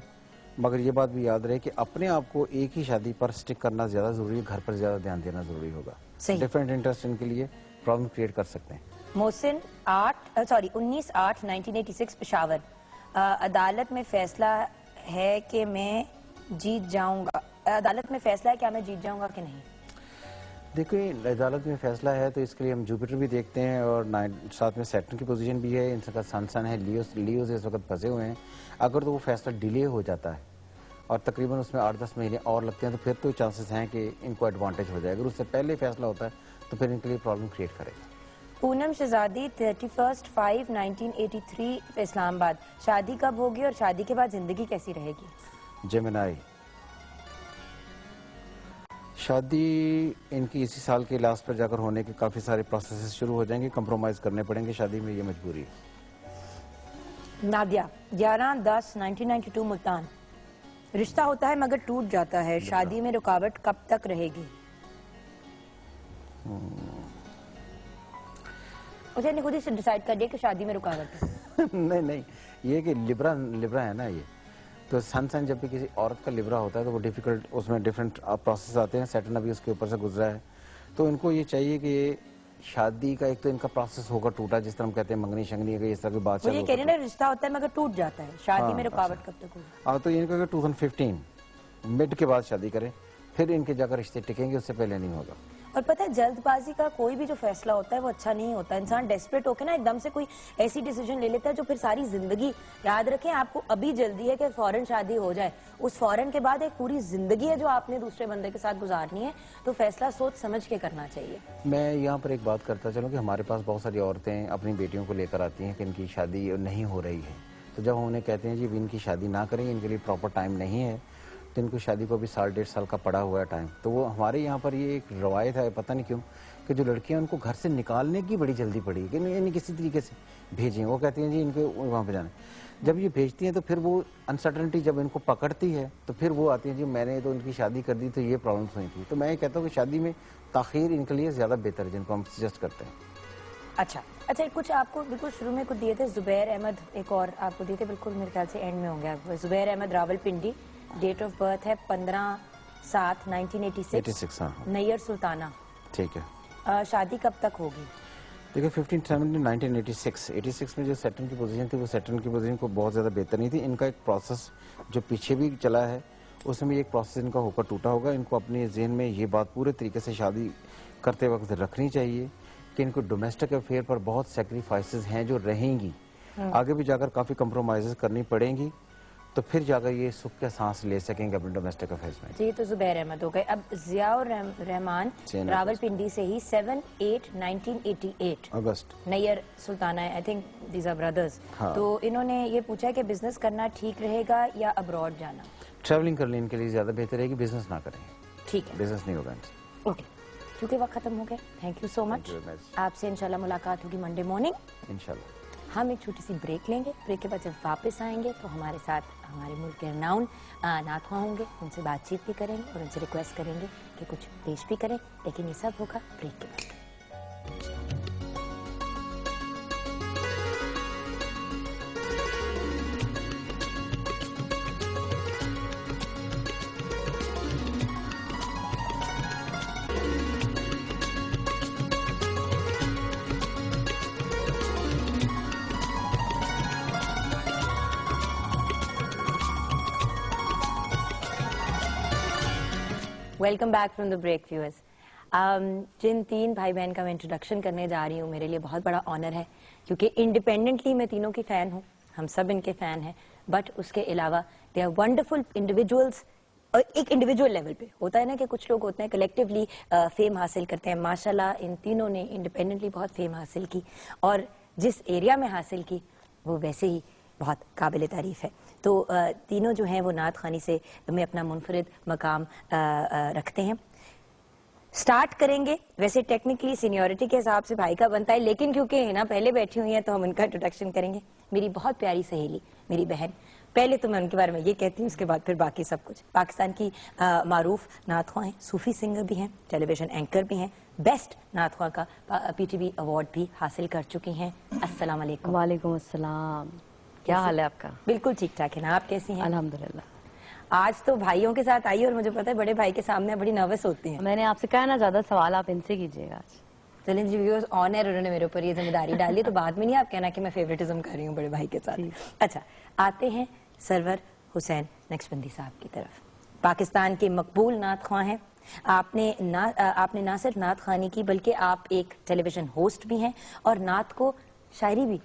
[SPEAKER 3] مگر یہ بات بھی یاد رہے کہ اپنے آپ کو ایک ہی شادی پر سٹک کرنا زیادہ ضروری ہے، گھر پر زیادہ دھیان دینا ضروری ہوگا، ڈفرینٹ انٹرسٹ ان کے لیے پرابلم کریٹ کر سکتے ہیں۔
[SPEAKER 1] محسن 19/8/1986 پشاور، عدالت میں فیصلہ ہے کہ میں جیت جاؤں گا، عدالت میں فیصلہ ہے کیا میں جیت جاؤں گا کہ نہیں؟
[SPEAKER 3] دیکھیں عدالت میں فیصلہ ہے تو اس کے لیے ہم جوپیٹر بھی دیکھتے ہیں اور ساتھ میں سیٹرن کی پوزیشن بھی ہے، ان کا سن ہے لیو سے اس وقت پھنسے ہوئے ہیں. اگر تو وہ فیصلہ ڈیلے ہو جاتا ہے اور تقریباً اس میں 8-10 مہینے اور لگتے ہیں تو پھر تو چانسز ہیں کہ ان کو ایڈوانٹیج ہو جائے. اگر اس سے پہلے فیصلہ ہوتا ہے تو پھر ان کے لیے پرابلم کریٹ کرے گا.
[SPEAKER 1] پونم شہزادی 31/5/1983 اسلام آباد. شادی کب ہوگی اور شادی کے بعد زندگی کیسی رہے گی؟
[SPEAKER 3] جیمنائی، شادی ان کی اسی سال کے لاسٹ پر جا کر ہونے کے کافی سارے پروسیسز شروع ہو جائیں گے، کمپرومائز کرنے پڑیں گے شادی میں، یہ مجبوری ہے.
[SPEAKER 1] نادیہ 11/10/1992 ملتان. رشتہ ہوتا ہے مگر ٹوٹ جاتا ہے، شادی میں رکاوٹ کب تک رہے گی؟ اسے نے خود ہی ڈیسائیڈ کر دیا کہ شادی میں رکاوٹ ہے.
[SPEAKER 3] نہیں یہ کہ لبرا ہے نا، یہ تو سن جب بھی کسی عورت کا لبرا ہوتا ہے تو وہ ڈیفیکلٹ، اس میں ڈیفرنٹ پروسیس آتے ہیں. سیٹرن ابھی اس کے اوپر سے گزرا ہے تو ان کو یہ چاہیے کہ شادی کا ایک تو ان کا پروسیس ہوگا ٹوٹا، جس طرح ہم کہتے ہیں منگنی شنگنی، اگر اس طرح کی بات
[SPEAKER 1] وہ یہ کہہ رہے ہیں رشتہ ہوتا ہے مگر ٹوٹ جاتا ہے، شادی میں رکاوٹ کب تک ہوگی؟
[SPEAKER 3] تو ان کا 2015 مڈ کے بعد شادی کریں، پھر ان کے جا کر رشتے ٹکیں گے، اس سے پہلے نہیں ہوگا.
[SPEAKER 1] اور پتہ ہے جلد بازی کا کوئی بھی جو فیصلہ ہوتا ہے وہ اچھا نہیں ہوتا. انسان ڈیسپریٹ ہو کے نا ایک دم سے کوئی ایسی ڈیسیجن لے لیتا ہے جو پھر ساری زندگی، یاد رکھیں آپ کو ابھی جلدی ہے کہ فوراً شادی ہو جائے، اس فوراً کے بعد ایک پوری زندگی ہے جو آپ نے دوسرے بندے کے ساتھ گزارنی ہے، تو فیصلہ سوچ سمجھ کے کرنا چاہیے.
[SPEAKER 3] میں یہاں پر ایک بات کرتا چلوں کہ ہمارے پاس بہت ساری عورتیں اپنی بیٹیوں کو لے کر آتی ہیں کہ ان کی شادی نہیں ہو رہی ہے، تو جب ہم انہیں کہتے ہیں جی ان کی شادی نہ کریں، ان کے لیے پراپر ٹائم نہیں ہے، تو ان کو شادی کو بھی 1.5 سال کا پڑا ہوا ہے ٹائم. تو وہ ہمارے یہاں پر یہ ایک روایت ہے، پتہ نہیں کیوں، کہ جو لڑکیاں ان کو گھر سے نکالنے کی بڑی جلدی پڑی کہ انہیں کسی طریقے سے بھیجیں. وہ کہتی ہیں جی ان کو وہاں پہ جانا. جب یہ بھیجتی ہیں تو پھر وہ انسرٹنٹی جب ان کو پکڑتی ہے تو پھر وہ آتی ہیں جی میں نے تو ان کی شادی کر دی تو یہ پرابلمس ہوئی تھی. تو میں یہ کہتا ہوں کہ شادی میں تاخیر ان کے لیے زیادہ بہتر ہے، جن کو ہم سجیسٹ کرتے ہیں.
[SPEAKER 1] اچھا کچھ آپ کو بالکل شروع میں کچھ دیے تھے زبیر احمد، ایک اور آپ کو دیے تھے بالکل میرے خیال سے اینڈ میں ہوں گے آپ. Zubair Ahmed Rawalpindi, date of birth ہے 15/7/1986، نیئر سلطانہ.
[SPEAKER 3] ٹھیک ہے.
[SPEAKER 1] شادی کب تک ہوگی؟
[SPEAKER 3] دیکھیں 15/7/1986 میں جو سیٹرن کی پوزیشن تھی وہ سیٹرن کی پوزیشن کو بہت زیادہ بہتر نہیں تھی. ان کا ایک پروسیس جو پیچھے بھی چلا ہے اس میں ایک پروسیس ان کا ہو کر ٹوٹا ہوگا. ان کو اپنے ذہن میں یہ بات پورے طریقے سے شادی کرتے وقت رکھنی چاہیے کہ ان کو ڈومیسٹک افیئر پر بہت سیکریفائسز ہیں جو رہیں گی، آگے بھی جا کر کافی کمپرومائزز کرنی پڑیں گی، تو پھر جا کر یہ سکھ کے سانس لے سکیں گے اپنے ڈومیسٹک افیئرز میں.
[SPEAKER 1] جی تو زبیر احمد ہو گئے. اب ضیاء الرحمان راول پنڈی سے ہی 7/8/1988
[SPEAKER 3] August,
[SPEAKER 1] Nayyar Sultana, I think these are brothers. تو انہوں نے یہ پوچھا کہ بزنس کرنا ٹھیک رہے گا یا ابراڈ جانا؟
[SPEAKER 3] ٹریولنگ کر لیں ان کے لیے زیادہ بہتر ہے کہ بزنس نہ کریں.
[SPEAKER 1] ٹھیک ہے،
[SPEAKER 3] بزنس نہیں ہوگا ان سے.
[SPEAKER 1] اوکے کیونکہ وقت ختم ہو گیا. Thank you so much. آپ سے انشاءاللہ ملاقات ہوگی منڈے مارننگ
[SPEAKER 3] انشاءاللہ.
[SPEAKER 1] ہم ایک چھوٹی سی بریک لیں گے. بریک کے بعد جب واپس آئیں گے تو ہمارے ساتھ ہمارے ملک کے رناؤن نعت خواں ہوں گے. ان سے بات چیت بھی کریں گے اور ان سے ریکویسٹ کریں گے کہ کچھ پیش بھی کریں، لیکن یہ سب ہوگا بریک کے بعد. Welcome back from the break viewers. جن تین بھائی بہن کا میں انٹروڈکشن کرنے جا رہی ہوں میرے لیے بہت بڑا آنر ہے، کیونکہ انڈیپینڈنٹلی میں تینوں کی فین ہوں، ہم سب ان کے فین ہیں، بٹ اس کے علاوہ دے آر ونڈرفل انڈیویجولس. اور ایک انڈیویجول لیول پہ ہوتا ہے نا کہ کچھ لوگ ہوتے ہیں کلیکٹیولی فیم حاصل کرتے ہیں. ماشاءاللہ ان تینوں نے انڈیپینڈنٹلی بہت فیم حاصل کی، اور جس ایریا میں حاصل کی وہ ویسے ہی بہت قابل تعریف ہے. تو تینوں جو ہیں وہ نعت خوانی سے میں اپنا منفرد مقام رکھتے ہیں. سٹارٹ کریں گے، ویسے ٹیکنیکلی سینیورٹی کے حساب سے بھائی کا بنتا ہے، لیکن کیونکہ نا پہلے بیٹھی ہوئی ہیں تو ہم ان کا انٹروڈکشن کریں گے. میری بہت پیاری سہیلی، میری بہن. پہلے تو میں ان کے بارے میں یہ کہتی ہوں، اس کے بعد پھر باقی سب کچھ. پاکستان کی معروف نعت خواں ہیں، صوفی سنگر بھی ہیں، ٹیلی ویژن اینکر بھی ہیں، بیسٹ نعت خواں کا PTV ایوارڈ بھی حاصل کر چکی ہیں. السلام علیکم.
[SPEAKER 5] وعلیکم السلام. کیا حال ہے آپ کا؟
[SPEAKER 1] بالکل ٹھیک ٹھاک ہے نا، آپ کیسی ہیں؟
[SPEAKER 5] الحمدللہ.
[SPEAKER 1] آج تو بھائیوں کے ساتھ آئی اور مجھے پتا ہے بڑے بھائی کے سامنے بڑی نروس ہوتی ہیں.
[SPEAKER 5] میں نے آپ سے کہا نا زیادہ سوال آپ ان سے کیجیے گا.
[SPEAKER 1] چلیں جی ویورز، آنر انہوں نے میرے اوپر یہ ذمہ داری ڈالی تو بعد میں نہیں آپ کہنا کہ میں فیوریٹزم کر رہی ہوں بڑے بھائی کے ساتھ. اچھا آتے ہیں سرور حسین نقشبندی صاحب کی طرف. پاکستان کے مقبول نعت خواں ہیں، آپ نے نہ صرف نعت خوانی کی بلکہ آپ ایک ٹیلی ویژن ہوسٹ بھی ہیں اور نعت کو شاعری بھی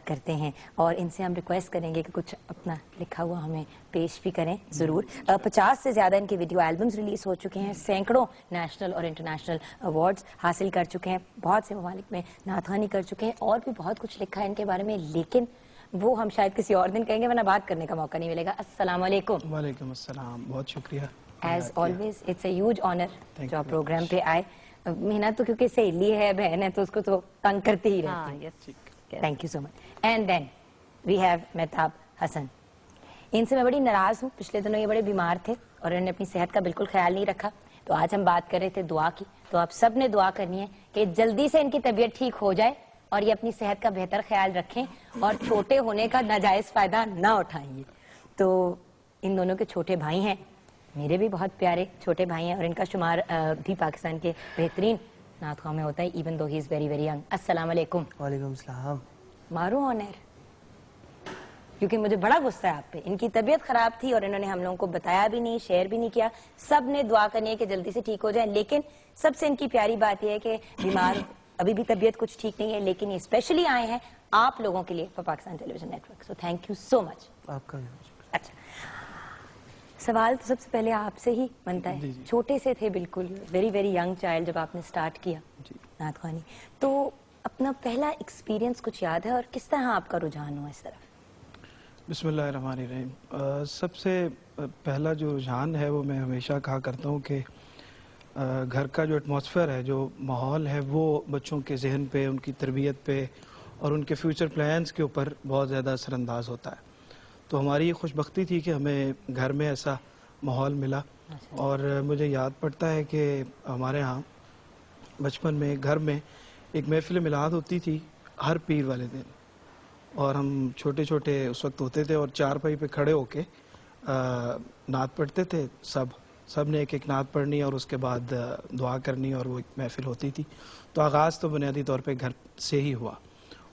[SPEAKER 1] کرتے ہیں، اور ان سے ہم ریکویسٹ کریں گے کہ کچھ اپنا لکھا ہوا ہمیں پیش بھی کریں ضرور۔ 50 سے زیادہ ان کے ویڈیو البمز ریلیز ہو چکے ہیں، سینکڑوں نیشنل اور انٹرنیشنل ایوارڈز حاصل کر چکے ہیں، بہت سے ممالک میں نعت خوانی کر چکے ہیں، اور بھی بہت کچھ لکھا ہے ان کے بارے میں، لیکن وہ ہم شاید کسی اور دن کہیں گے ورنہ بات کرنے کا موقع نہیں ملے گا۔ السلام علیکم۔
[SPEAKER 6] وعلیکم السلام، بہت شکریہ۔
[SPEAKER 1] As always it's a huge honour جو آپ پروگرام پہ آئے۔ محنت تو کیونکہ سہیلی ہے، بہن ہے، تو اس کو تو تنگ کرتے ہی رہتے ہیں۔ Thank you so much. And then we have Mahtab Hassan. ان سے میں بڑی ناراض ہوں، پچھلے دنوں یہ بڑے بیمار تھے اور انہوں نے اپنی صحت کا بالکل خیال نہیں رکھا، تو آج ہم بات کر رہے تھے دعا کی، تو آپ سب نے دعا کرنی ہے کہ جلدی سے ان کی طبیعت ٹھیک ہو جائے اور یہ اپنی صحت کا بہتر خیال رکھیں اور چھوٹے ہونے کا ناجائز فائدہ نہ اٹھائیں گے۔ تو ان دونوں کے چھوٹے بھائی ہیں، میرے بھی بہت پیارے چھوٹے بھائی ہیں، اور ان کا شمار بھی پاکستان کے بہترین نعت خواہ میں ہوتا ہے، even though he is very very young. السلام علیکم۔
[SPEAKER 7] وعلیکم السلام۔
[SPEAKER 1] مارو آنر، کیونکہ مجھے بڑا غصہ ہے آپ پہ۔ ان کی طبیعت خراب تھی اور انہوں نے ہم لوگوں کو بتایا بھی نہیں، شیئر بھی نہیں کیا۔ سب نے دعا کرنی ہے کہ جلدی سے ٹھیک ہو جائیں، لیکن سب سے ان کی پیاری بات یہ ہے کہ بیمار ابھی بھی طبیعت کچھ ٹھیک نہیں ہے، لیکن یہ اسپیشلی آئے ہیں آپ لوگوں کے لیے Pakistan television network, so thank you so much.
[SPEAKER 7] آپ کا بھی
[SPEAKER 1] اچھا، سوال تو سب سے پہلے آپ سے ہی بنتا ہے۔ چھوٹے سے تھے بالکل، ویری ویری ینگ چائلڈ جب آپ نے سٹارٹ کیا نعت خوانی، تو اپنا پہلا ایکسپیرینس کچھ یاد ہے اور کس طرح آپ کا رجحان ہوا اس طرف؟
[SPEAKER 6] بسم اللہ الرحمن الرحیم۔ سب سے پہلا جو رجحان ہے وہ میں ہمیشہ کہا کرتا ہوں کہ گھر کا جو ایٹماسفیئر ہے، جو ماحول ہے، وہ بچوں کے ذہن پہ، ان کی تربیت پہ اور ان کے فیوچر پلانز کے اوپر بہت زیادہ اثر انداز ہوتا ہے۔ تو ہماری یہ خوش بختی تھی کہ ہمیں گھر میں ایسا ماحول ملا، اور مجھے یاد پڑتا ہے کہ ہمارے ہاں بچپن میں گھر میں ایک محفل میلاد ہوتی تھی ہر پیر والے دن، اور ہم چھوٹے چھوٹے اس وقت ہوتے تھے اور چارپائی پہ کھڑے ہو کے نعت پڑھتے تھے، سب نے ایک ایک نعت پڑھنی اور اس کے بعد دعا کرنی، اور وہ ایک محفل ہوتی تھی۔ تو آغاز تو بنیادی طور پہ گھر سے ہی ہوا،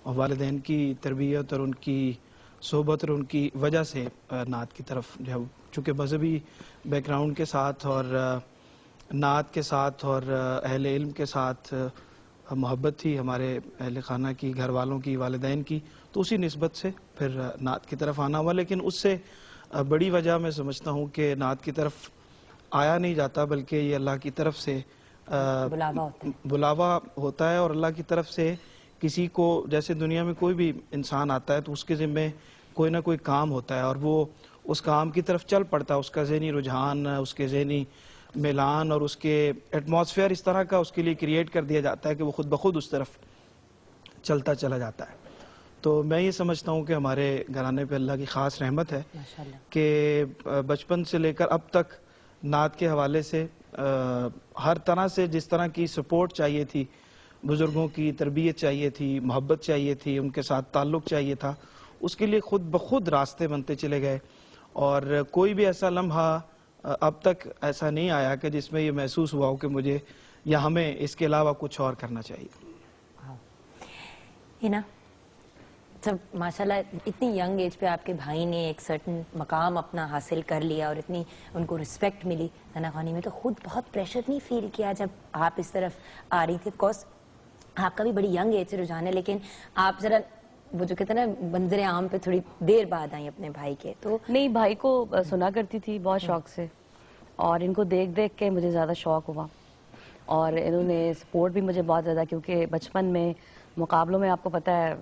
[SPEAKER 6] اور والدین کی تربیت اور ان کی صحبت اور ان کی وجہ سے نعت کی طرف جو، چونکہ مذہبی بیک گراؤنڈ کے ساتھ اور نعت کے ساتھ اور اہل علم کے ساتھ محبت تھی ہمارے اہل خانہ کی، گھر والوں کی، والدین کی، تو اسی نسبت سے پھر نعت کی طرف آنا ہوا۔ لیکن اس سے بڑی وجہ میں سمجھتا ہوں کہ نعت کی طرف آیا نہیں جاتا، بلکہ یہ اللہ کی طرف سے بلاوا ہوتا ہے، اور اللہ کی طرف سے کسی کو، جیسے دنیا میں کوئی بھی انسان آتا ہے تو اس کے ذمہ کوئی نہ کوئی کام ہوتا ہے، اور وہ اس کام کی طرف چل پڑتا ہے، اس کا ذہنی رجحان، اس کے ذہنی میلان اور اس کے ایٹماسفیئر اس طرح کا اس کے لیے کریٹ کر دیا جاتا ہے کہ وہ خود بخود اس طرف چلتا چلا جاتا ہے۔ تو میں یہ سمجھتا ہوں کہ ہمارے گھرانے پہ اللہ کی خاص رحمت ہے کہ بچپن سے لے کر اب تک نعت کے حوالے سے ہر طرح سے جس طرح کی سپورٹ چاہیے تھی، بزرگوں کی تربیت چاہیے تھی، محبت چاہیے تھی، ان کے ساتھ تعلق چاہیے تھا، اس کے لیے خود بخود راستے بنتے چلے گئے، اور کوئی بھی ایسا لمحہ اب تک ایسا نہیں آیا کہ جس میں یہ محسوس ہوا ہو کہ مجھے یا ہمیں اس کے علاوہ کچھ اور کرنا چاہیے۔
[SPEAKER 1] جب ماشاءاللہ اتنی ینگ ایج پہ آپ کے بھائی نے ایک سرٹن مقام اپنا حاصل کر لیا اور اتنی ان کو رسپیکٹ ملی نعت خوانی میں، تو خود بہت پریشر نہیں فیل کیا جب آپ اس طرف آ رہی تھی؟ کورس آپ کا بھی بڑی ینگ ایج سے رجحان ہے، لیکن آپ ذرا وہ جو کہتے ہیں نا منظر عام پہ تھوڑی دیر بعد آئی اپنے بھائی کے، تو
[SPEAKER 5] نہیں، بھائی کو سنا کرتی تھی بہت شوق سے، اور ان کو دیکھ دیکھ کے مجھے زیادہ شوق ہوا، اور انہوں نے سپورٹ بھی مجھے بہت زیادہ، کیونکہ بچپن میں مقابلوں میں آپ کو پتہ ہے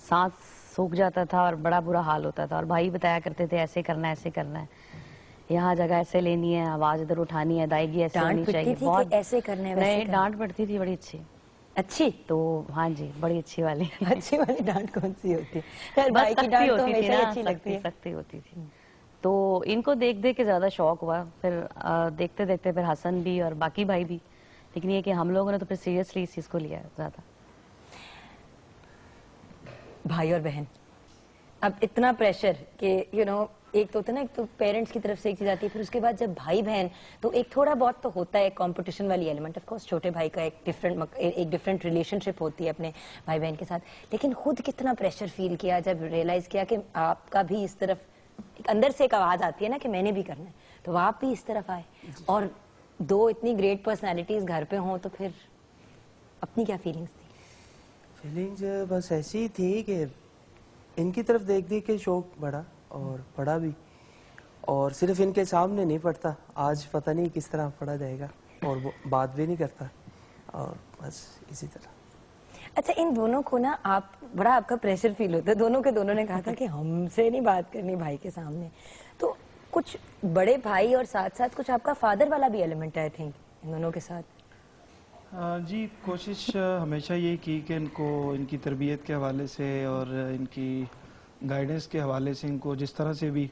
[SPEAKER 5] سانس سوکھ جاتا تھا اور بڑا برا حال ہوتا تھا، اور بھائی بتایا کرتے تھے ایسے کرنا ہے، ایسے کرنا ہے، یہاں جگہ ایسے لینی ہے، آواز ادھر اٹھانی ہے، ادائیگی ایسے ہونی چاہیے، بہت
[SPEAKER 1] ایسے کرنے
[SPEAKER 5] نہیں، ڈانٹ پڑتی تھی بڑی اچھی، تو ہاں جی بڑی اچھی والی
[SPEAKER 1] ڈانٹ کون سی ہوتی
[SPEAKER 5] ہے؟ بس سختی ہوتی تھی نا، سختی ہوتی تھی، تو ان کو دیکھ دیکھ کے زیادہ شوق ہوا، پھر دیکھتے دیکھتے پھر حسن بھی اور باقی بھائی بھی، لیکن یہ کہ ہم لوگوں نے تو پھر سیریسلی اس چیز کو لیا ہے زیادہ۔
[SPEAKER 1] بھائی اور بہن، اب اتنا پریشر کہ ایک تو ہوتا ہے نا، ایک تو پیرنٹس کی طرف سے ایک چیز آتی ہے، پھر اس کے بعد جب بھائی بہن، تو ایک تھوڑا بہت تو ہوتا ہے کمپٹیشن والی ایلیمنٹ، آف کورس چھوٹے بھائی کا ایک ڈفرینٹ ریلیشن شپ ہوتی ہے اپنے بھائی بہن کے ساتھ، لیکن خود کتنا پریشر فیل کیا جب ریئلائز کیا کہ آپ کا بھی اس طرف ایک اندر سے ایک آواز آتی ہے نا کہ میں نے بھی کرنا ہے، تو آپ بھی اس طرف آئے، اور دو اتنی گریٹ پرسنالٹیز گھر پہ ہوں تو پھر اپنی کیا فیلنگس تھی؟
[SPEAKER 7] فیلنگز بس ایسی ہی تھی کہ ان کی طرف دیکھ دیکھ کے شوق بڑھا اور پڑھا بھی, اور صرف ان کے سامنے نہیں پڑھتا, آج پتہ نہیں کس طرح پڑھا جائے گا, اور وہ بات بھی نہیں کرتا, اور بس اسی طرح.
[SPEAKER 1] اچھا, ان دونوں کو نا آپ کا پریشر فیل ہوتا ہے, دونوں کے دونوں نے کہا تھا کہ ہم سے نہیں بات کرنی بھائی کے سامنے, تو کچھ بڑے بھائی اور ساتھ ساتھ کچھ آپ کا فادر والا بھی ایلیمنٹ ہے, آئی تھنک, ان دونوں کے ساتھ.
[SPEAKER 6] جی, کوشش ہمیشہ یہ کی کہ ان کو ان کی تربیت کے حوالے سے اور ان کی گائیڈنس کے حوالے سے ان کو جس طرح سے بھی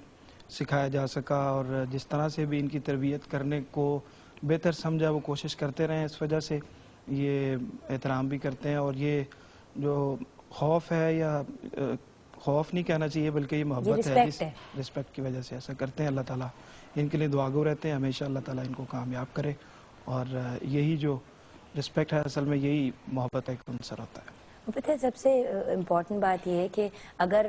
[SPEAKER 6] سکھایا جا سکا اور جس طرح سے بھی ان کی تربیت کرنے کو بہتر سمجھا وہ کوشش کرتے رہے. اس وجہ سے یہ احترام بھی کرتے ہیں, اور یہ جو خوف ہے, یا خوف نہیں کہنا چاہیے بلکہ یہ محبت ہے, رسپیکٹ کی وجہ سے ایسا کرتے ہیں. اللہ تعالیٰ ان کے لیے دعاگو رہتے ہیں ہمیشہ, اللہ تعالیٰ ان کو کامیاب کرے, اور یہی جو رسپیکٹ ہے اصل میں یہی محبت ہے کہ عنصر ہوتا ہے.
[SPEAKER 1] پتہ ہے سب سے امپورٹنٹ بات یہ ہے کہ اگر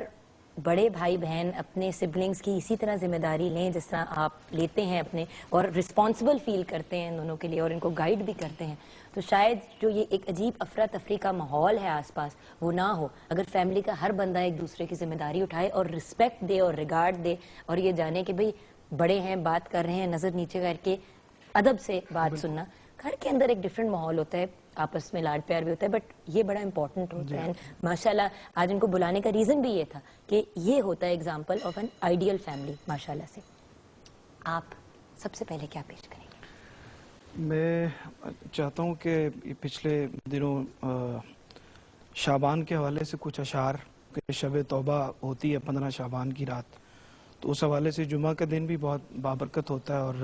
[SPEAKER 1] بڑے بھائی بہن اپنے سبلنگز کی اسی طرح ذمہ داری لیں جس طرح آپ لیتے ہیں اپنے, اور رسپانسبل فیل کرتے ہیں ان دونوں کے لیے اور ان کو گائیڈ بھی کرتے ہیں, تو شاید جو یہ ایک عجیب افراتفری کا ماحول ہے آس پاس وہ نہ ہو اگر فیملی کا ہر بندہ ایک دوسرے کی ذمہ داری اٹھائے اور رسپیکٹ دے اور ریگارڈ دے, اور یہ جانے کہ بھئی بڑے ہیں, بات کر رہے ہیں, نظر نیچے کر کے ادب سے بات سننا. گھر کے اندر ایک ڈیفرنٹ ماحول ہوتا ہے, آپس میں لاڈ پیار بھی ہوتا ہے, بٹ یہ بڑا امپورٹنٹ ہوتا ہے. ماشاءاللہ آج ان کو بلانے کا ریزن بھی یہ تھا کہ یہ ہوتا ہے example of an ideal family ماشاءاللہ سے. آپ سب سے پہلے کیا پیش کریں گے؟
[SPEAKER 6] میں چاہتا ہوں کہ پچھلے دنوں شعبان کے حوالے سے کچھ اشعار, کہ شب توبہ ہوتی ہے 15 شعبان کی رات, تو اس حوالے سے جمعہ کا دن بھی بہت بابرکت ہوتا ہے, اور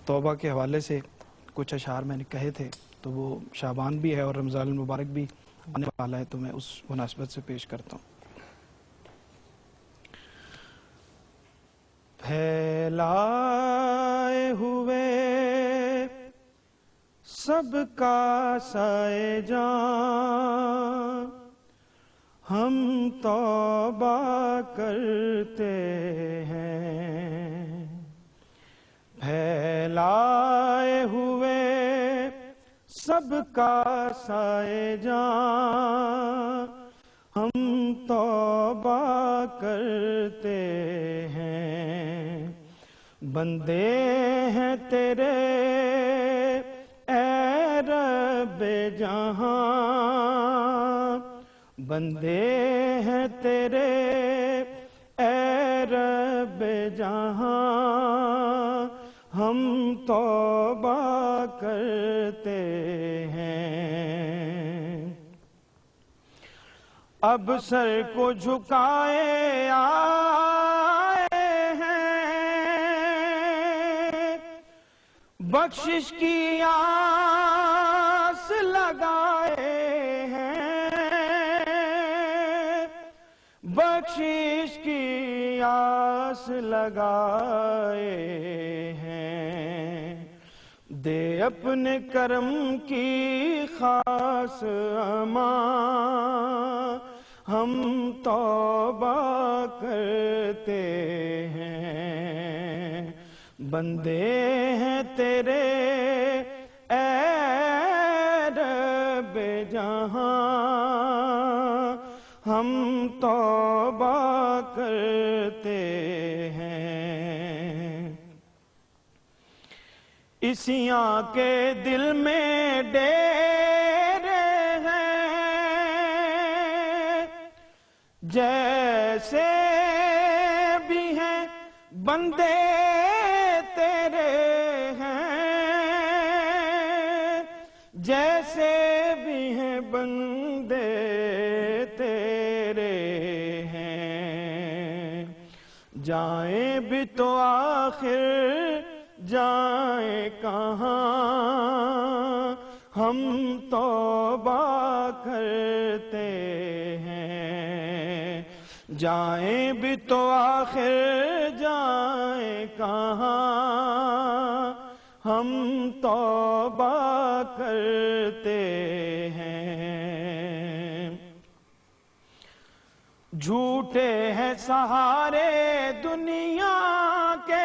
[SPEAKER 6] توبہ کے حوالے سے کچھ اشعار میں نے کہے تھے, تو وہ شعبان بھی ہے اور رمضان المبارک بھی آنے والا ہے, تو میں اس مناسبت سے پیش کرتا ہوں. پھیلائے ہوئے سب کا سائے جان, ہم توبہ کرتے ہیں. پھیلائے ہوئے سب کا سائے جان, ہم توبہ کرتے ہیں. بندے ہیں تیرے اے رب جہاں, بندے ہیں تیرے اے رب جہاں, ہم توبہ کرتے ہیں. اب سر کو جھکائے آئے ہیں, بخشش کی آس لگائے ہیں, بخشش کی آس لگائے ہیں. دے اپنے کرم کی خاص امان, ہم توبہ کرتے ہیں. بندے ہیں تیرے اے رب جہاں, ہم توبہ کرتے ہیں. اسیاں کے دل میں ڈیرے ہیں, جیسے بھی ہیں بندے تیرے ہیں, جیسے بھی ہیں بندے تیرے ہیں. جائیں بھی تو آخر جائیں کہاں, ہم توبہ کرتے ہیں. جائیں بھی تو آخر جائیں کہاں, ہم توبہ کرتے ہیں. جھوٹے ہیں سہارے دنیا کے,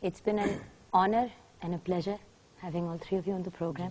[SPEAKER 1] It's been an honor and a pleasure having all three of you on the program.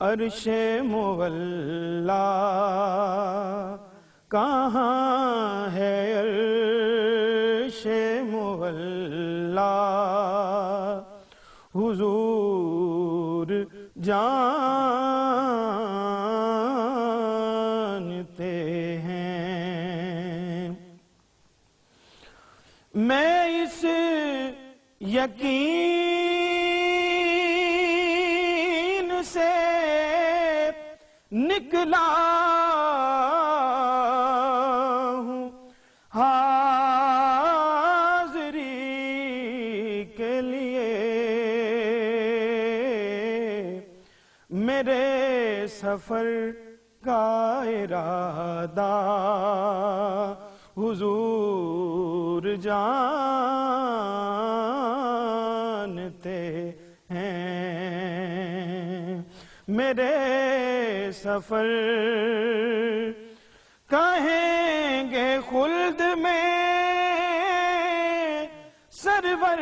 [SPEAKER 6] عرش مولا کہاں ہے عرش مولا حضور جانتے ہیں میں اس یقین سے نکلا ہوں حاضری کے لیے میرے سفر کا ارادہ حضور جانتے ہیں میرے سفر کہیں گے خلد میں سرور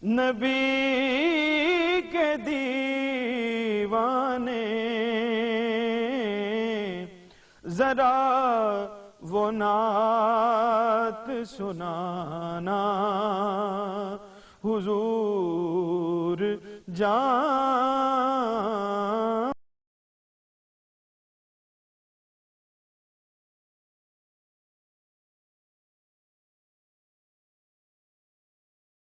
[SPEAKER 6] نبی کے دیوانے ذرا وہ نعت سنانا حضور جان